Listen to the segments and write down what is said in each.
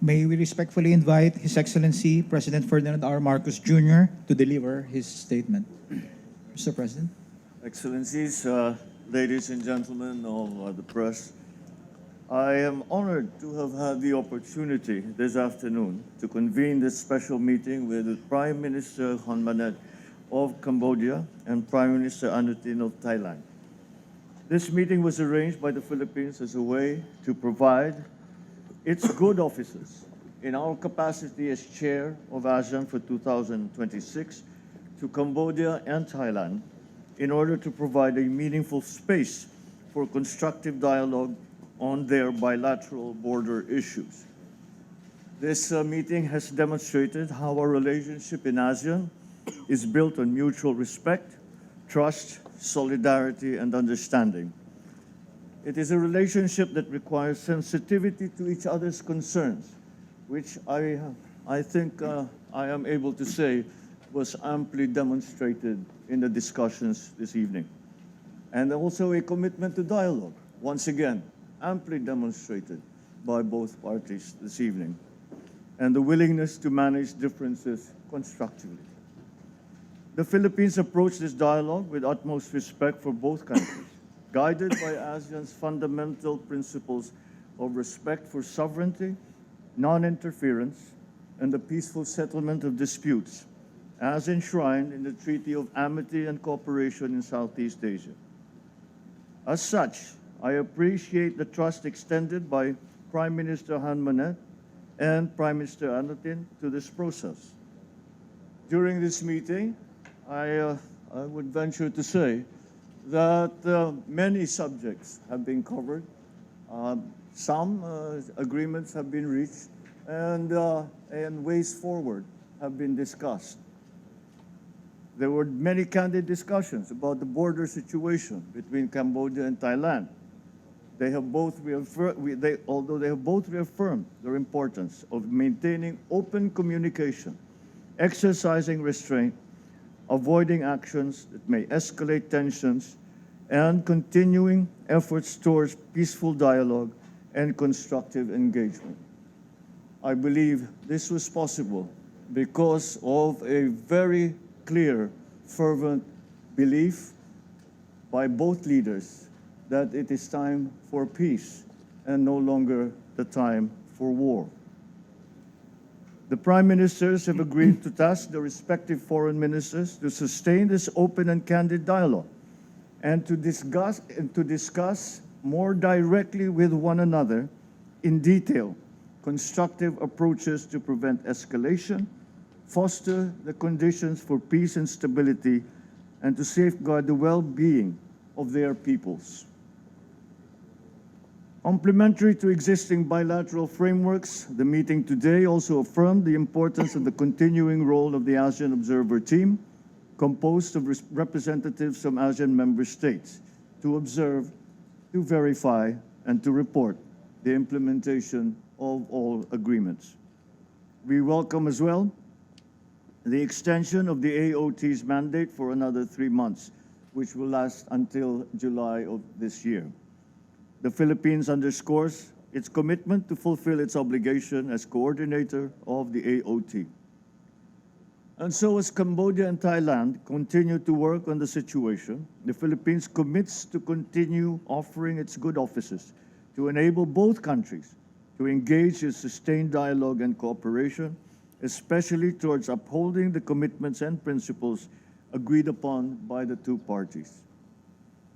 May we respectfully invite His Excellency President Ferdinand R. Marcos Jr. to deliver his statement. Mr. President. Excellencies, ladies and gentlemen of the press, I am honored to have had the opportunity this afternoon to convene this special meeting with Prime Minister Manet of Cambodia and Prime Minister Anutin of Thailand. This meeting was arranged by the Philippines as a way to provide its good offices in our capacity as chair of ASEAN for 2026 to Cambodia and Thailand in order to provide a meaningful space for constructive dialogue on their bilateral border issues. This meeting has demonstrated how our relationship in ASEAN is built on mutual respect, trust, solidarity, and understanding. It is a relationship that requires sensitivity to each other's concerns, which I think I am able to say was amply demonstrated in the discussions this evening. And also a commitment to dialogue, once again, amply demonstrated by both parties this evening, and the willingness to manage differences constructively. The Philippines approached this dialogue with utmost respect for both countries, guided by ASEAN's fundamental principles of respect for sovereignty, non-interference, and the peaceful settlement of disputes, as enshrined in the Treaty of Amity and Cooperation in Southeast Asia. As such, I appreciate the trust extended by Prime Minister Manet and Prime Minister Anutin to this process. During this meeting, I would venture to say that many subjects have been covered. Some agreements have been reached, and ways forward have been discussed. There were many candid discussions about the border situation between Cambodia and Thailand. They have both although they have both reaffirmed their importance of maintaining open communication, exercising restraint, avoiding actions that may escalate tensions, and continuing efforts towards peaceful dialogue and constructive engagement. I believe this was possible because of a very clear, fervent belief by both leaders that it is time for peace and no longer the time for war. The prime ministers have agreed to task their respective foreign ministers to sustain this open and candid dialogue and to discuss more directly with one another in detail constructive approaches to prevent escalation, foster the conditions for peace and stability, and to safeguard the well-being of their peoples. Complementary to existing bilateral frameworks, the meeting today also affirmed the importance of the continuing role of the ASEAN Observer Team, composed of representatives from ASEAN member states, to observe, to verify, and to report the implementation of all agreements. We welcome as well the extension of the AOT's mandate for another 3 months, which will last until July of this year. The Philippines underscores its commitment to fulfill its obligation as coordinator of the AOT. And so as Cambodia and Thailand continue to work on the situation, the Philippines commits to continue offering its good offices to enable both countries to engage in sustained dialogue and cooperation, especially towards upholding the commitments and principles agreed upon by the two parties.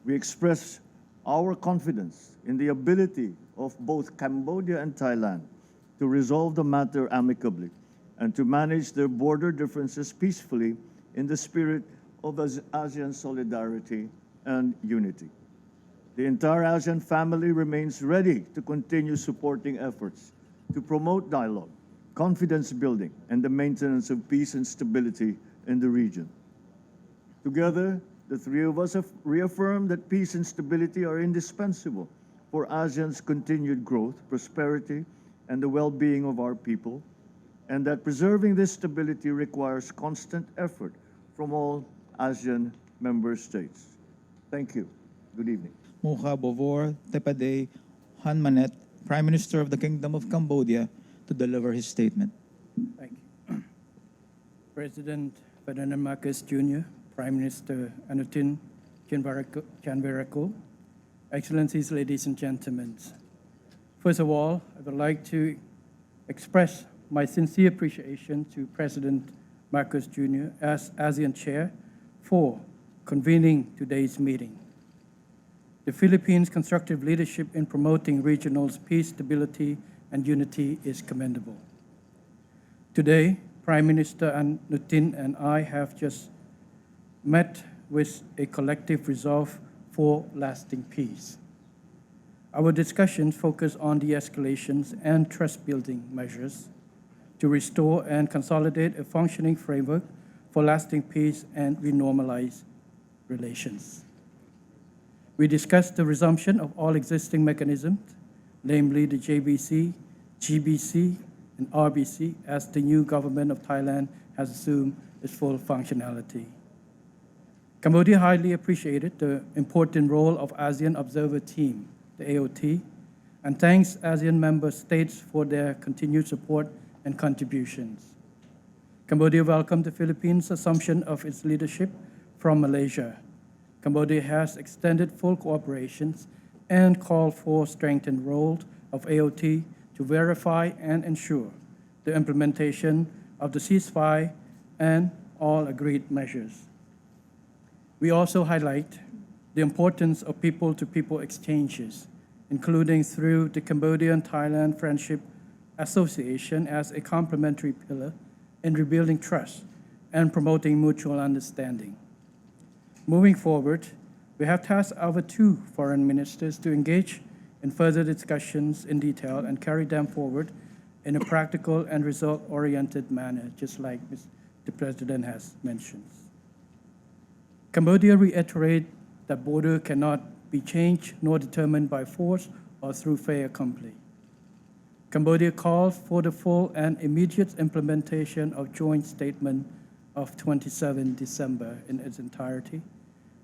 We express our confidence in the ability of both Cambodia and Thailand to resolve the matter amicably and to manage their border differences peacefully in the spirit of ASEAN solidarity and unity. The entire ASEAN family remains ready to continue supporting efforts to promote dialogue, confidence building, and the maintenance of peace and stability in the region. Together, the three of us have reaffirmed that peace and stability are indispensable for ASEAN's continued growth, prosperity, and the well-being of our people, and that preserving this stability requires constant effort from all ASEAN member states. Thank you. Good evening. Mukha Bovor Tepade Han Manet, Prime Minister of the Kingdom of Cambodia, to deliver his statement. Thank you. President Ferdinand Marcos Jr., Prime Minister Anutin Chanvirakul, Excellencies, ladies and gentlemen. First of all, I would like to express my sincere appreciation to President Marcos Jr. as ASEAN Chair for convening today's meeting. The Philippines' constructive leadership in promoting regional peace, stability, and unity is commendable. Today, Prime Minister Anutin and I have just met with a collective resolve for lasting peace. Our discussions focus on de-escalations and trust-building measures to restore and consolidate a functioning framework for lasting peace and renormalize relations. We discussed the resumption of all existing mechanisms, namely the JBC, GBC, and RBC, as the new government of Thailand has assumed its full functionality. Cambodia highly appreciated the important role of ASEAN Observer Team, the AOT, and thanks ASEAN member states for their continued support and contributions. Cambodia welcomed the Philippines' assumption of its leadership from Malaysia. Cambodia has extended full cooperation and called for strengthened role of AOT to verify and ensure the implementation of the ceasefire and all agreed measures. We also highlight the importance of people-to-people exchanges, including through the Cambodian-Thailand Friendship Association as a complementary pillar in rebuilding trust and promoting mutual understanding. Moving forward, we have tasked our two foreign ministers to engage in further discussions in detail and carry them forward in a practical and result-oriented manner, just like the President has mentioned. Cambodia reiterates that border cannot be changed nor determined by force or through fait accompli. Cambodia calls for the full and immediate implementation of joint statement of 27 December in its entirety,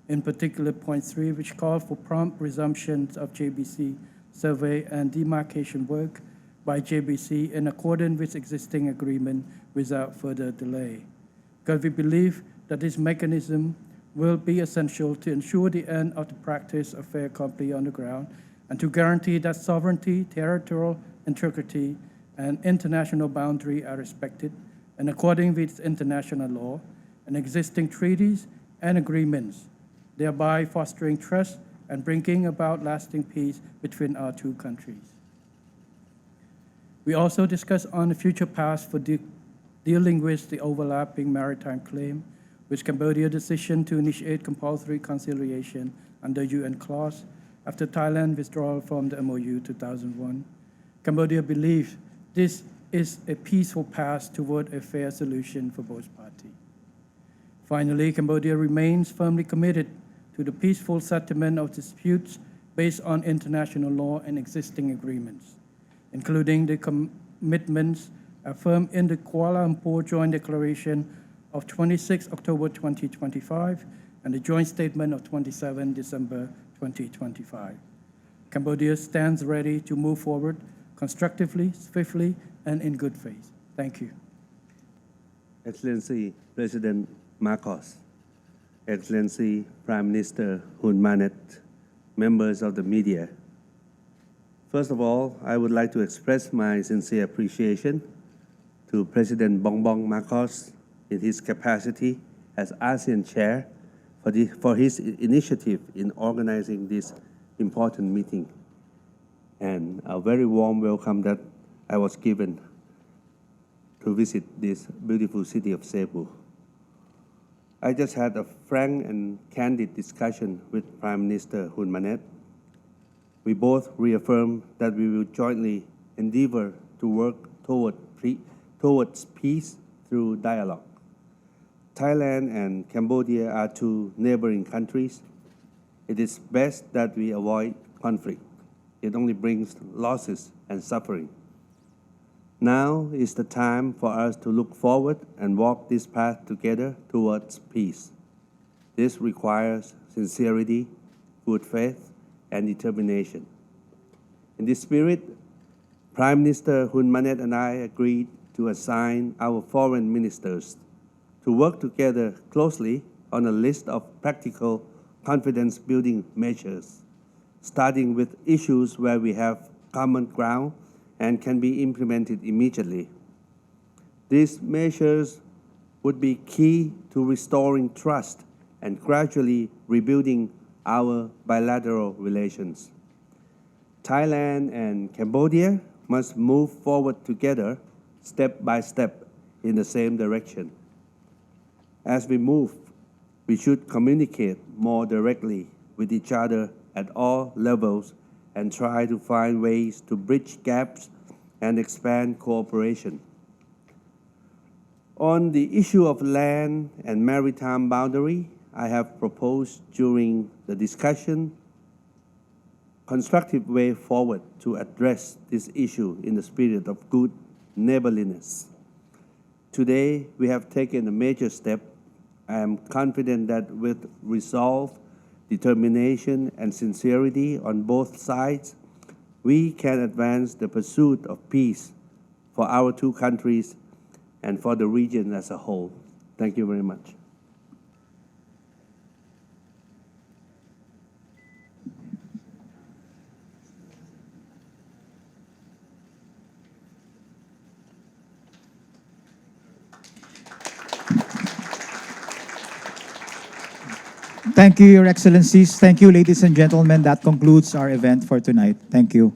in particular point 3, which called for prompt resumption of JBC survey and demarcation work by JBC in accordance with existing agreement without further delay. Because we believe that this mechanism will be essential to ensure the end of the practice of fait accompli on the ground and to guarantee that sovereignty, territorial integrity, and international boundary are respected in accordance with international law and existing treaties and agreements, thereby fostering trust and bringing about lasting peace between our two countries. We also discussed on the future path for dealing with the overlapping maritime claim, with Cambodia's decision to initiate compulsory conciliation under UN clause after Thailand's withdrawal from the MOU 2001. Cambodia believes this is a peaceful path toward a fair solution for both parties. Finally, Cambodia remains firmly committed to the peaceful settlement of disputes based on international law and existing agreements, including the commitments affirmed in the Kuala Lumpur Joint Declaration of 26 October 2025 and the Joint Statement of 27 December 2025. Cambodia stands ready to move forward constructively, swiftly, and in good faith. Thank you. Excellency President Marcos, Excellency Prime Minister Hun Manet, members of the media. First of all, I would like to express my sincere appreciation to President Bongbong Marcos in his capacity as ASEAN Chair for his initiative in organizing this important meeting, and a very warm welcome that I was given to visit this beautiful city of Cebu. I just had a frank and candid discussion with Prime Minister Hun Manet. We both reaffirmed that we will jointly endeavor to work towards peace through dialogue. Thailand and Cambodia are two neighboring countries. It is best that we avoid conflict. It only brings losses and suffering. Now is the time for us to look forward and walk this path together towards peace. This requires sincerity, good faith, and determination. In this spirit, Prime Minister Hun Manet and I agreed to assign our foreign ministers to work together closely on a list of practical confidence-building measures, starting with issues where we have common ground and can be implemented immediately. These measures would be key to restoring trust and gradually rebuilding our bilateral relations. Thailand and Cambodia must move forward together step by step in the same direction. As we move, we should communicate more directly with each other at all levels and try to find ways to bridge gaps and expand cooperation. On the issue of land and maritime boundary, I have proposed during the discussion constructive way forward to address this issue in the spirit of good neighborliness. Today, we have taken a major step. I am confident that with resolve, determination, and sincerity on both sides, we can advance the pursuit of peace for our two countries and for the region as a whole. Thank you very much. Thank you, Your Excellencies. Thank you, ladies and gentlemen. That concludes our event for tonight. Thank you.